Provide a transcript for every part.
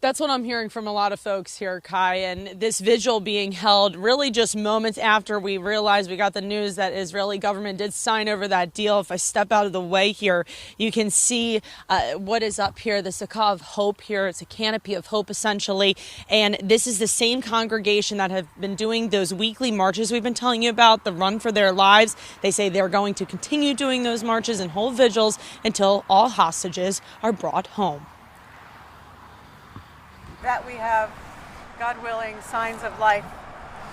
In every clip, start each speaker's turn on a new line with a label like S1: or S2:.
S1: That's what I'm hearing from a lot of folks here, Kai. And this vigil being held really just moments after we realized we got the news that Israeli government did sign over that deal. If I step out of the way here, you can see what is up here, the Sukkah of Hope here. It's a canopy of hope, essentially. And this is the same congregation that have been doing those weekly marches we've been telling you about, the Run for Their Lives. They say they're going to continue doing those marches and hold vigils until all hostages are brought home.
S2: That we have, God willing, signs of life,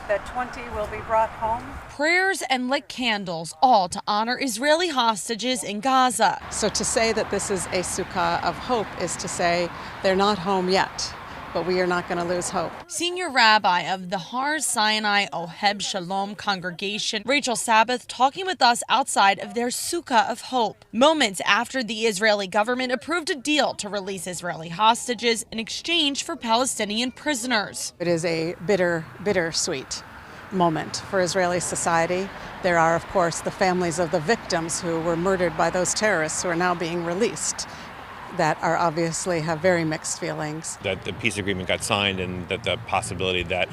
S2: that 20 will be brought home.
S1: Prayers and lit candles, all to honor Israeli hostages in Gaza.
S3: So to say that this is a sukkah of hope is to say they're not home yet, but we are not going to lose hope.
S1: Senior Rabbi of the Har Sinai Oheb Shalom congregation, Rachel Sabbath, talking with us outside of their Sukkah of Hope, moments after the Israeli government approved a deal to release Israeli hostages in exchange for Palestinian prisoners.
S3: It is a bittersweet moment for Israeli society. There are, of course, the families of the victims who were murdered by those terrorists who are now being released, that are obviously have very mixed feelings.
S4: That the peace agreement got signed and that the possibility that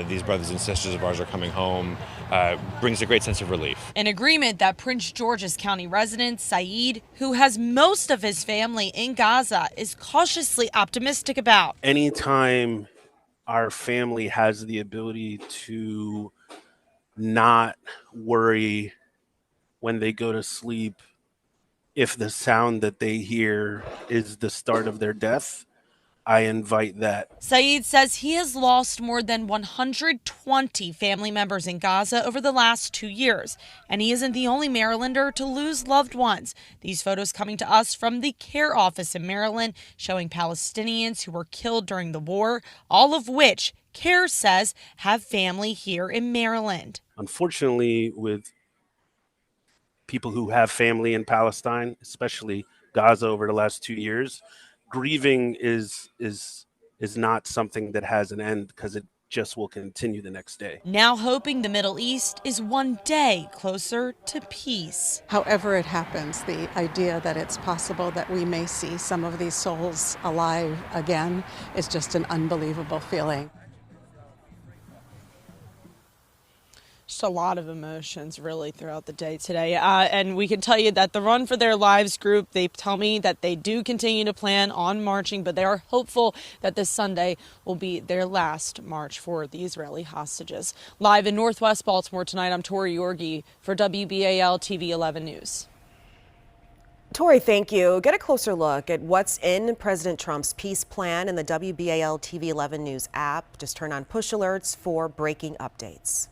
S4: these brothers and sisters of ours are coming home brings a great sense of relief.
S1: An agreement that Prince George's County resident Saeed, who has most of his family in Gaza, is cautiously optimistic about.
S5: Anytime our family has the ability to not worry when they go to sleep if the sound that they hear is the start of their death, I invite that.
S1: Saeed says he has lost more than 120 family members in Gaza over the last 2 years, and he isn't the only Marylander to lose loved ones. These photos coming to us from the CARE office in Maryland showing Palestinians who were killed during the war, all of which CARE says have family here in Maryland.
S5: Unfortunately, with people who have family in Palestine, especially Gaza over the last 2 years, grieving is not something that has an end because it just will continue the next day.
S1: Now hoping the Middle East is one day closer to peace.
S3: However it happens, the idea that it's possible that we may see some of these souls alive again is just an unbelievable feeling.
S1: Just a lot of emotions really throughout the day today. And we can tell you that the Run for Their Lives group, they tell me that they do continue to plan on marching, but they are hopeful that this Sunday will be their last march for the Israeli hostages. Live in Northwest Baltimore tonight, I'm Tori Yorgi for WBAL TV 11 News.
S6: Tori, thank you. Get a closer look at what's in President Trump's peace plan in the WBAL TV 11 News app. Just turn on push alerts for breaking updates.